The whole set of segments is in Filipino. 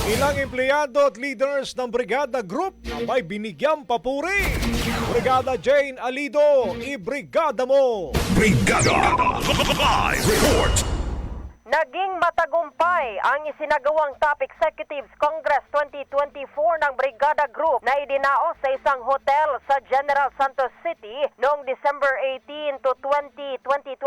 Ilang empleyado at leaders ng Brigada Group may binigyang papuri. Brigada Jane Alido, ibrigada mo! Brigada Live Report. Naging matagumpay ang isinagawang Top Executives Congress 2024 ng Brigada Group na idinaos sa isang hotel sa General Santos City noong December 18 to 20, 2024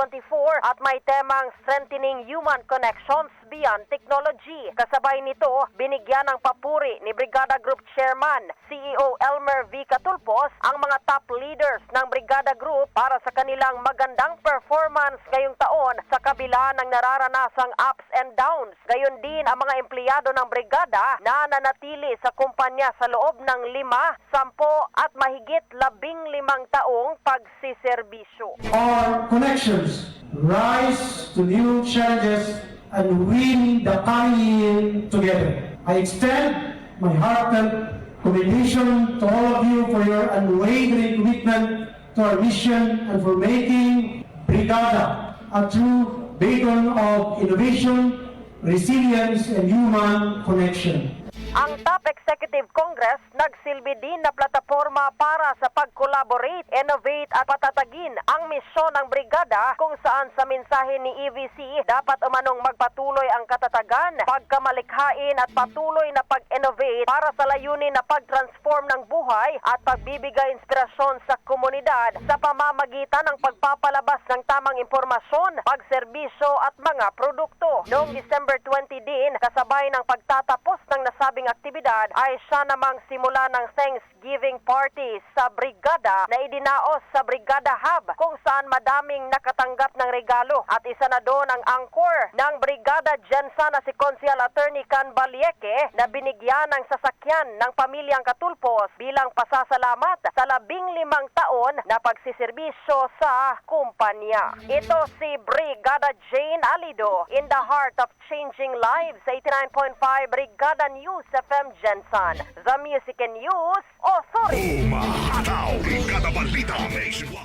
at may temang Strengthening Human Connections Beyond Technology. Kasabay nito, binigyan ng papuri ni Brigada Group Chairman, CEO Elmer V. Catulpos ang mga top leaders ng Brigada Group para sa kanilang magandang performance ngayong taon sa kabila ng nararanasang ups and downs. Gayon din ang mga empleyado ng brigada na nanatili sa kumpanya sa loob ng 5, 10 at mahigit 15 taong pagsiserbisyo. Our connections rise to new challenges and win the coming year together. I extend my heartfelt commendation to all of you for your unwavering commitment to our mission and for making Brigada a true beacon of innovation, resilience, and human connection. Ang Top Executive Congress nagsilbi din na plataforma para sa pag-collaborate, innovate at patatagin ang misyon ng brigada kung saan sa mensahe ni EVC dapat umanong magpatuloy ang katatagan, pagkamalikhain at patuloy na pag-innovate para sa layunin na pag-transform ng buhay at pagbibigay inspirasyon sa komunidad sa pamamagitan ng pagpapalabas ng tamang impormasyon, pagserbisyo at mga produkto. Noong December 20 din, kasabay ng pagtatapos ng nasabing aktibidad ay siya namang simula ng Thanksgiving party sa brigada na idinaos sa Brigada Hub kung saan madaming nakatanggap ng regalo at isa na doon ang angkor ng Brigada Jensa na si Consial Attorney Can Balieke na binigyan ng sasakyan ng pamilyang Catulpos bilang pasasalamat sa 15 taon na pagsiserbisyo sa kumpanya. Ito si Brigada Jane Alido in the heart of changing lives sa 89.5 Brigada News FM Jensen, the Music and News Authority. Umahataw, Brigada Balita Nationwide.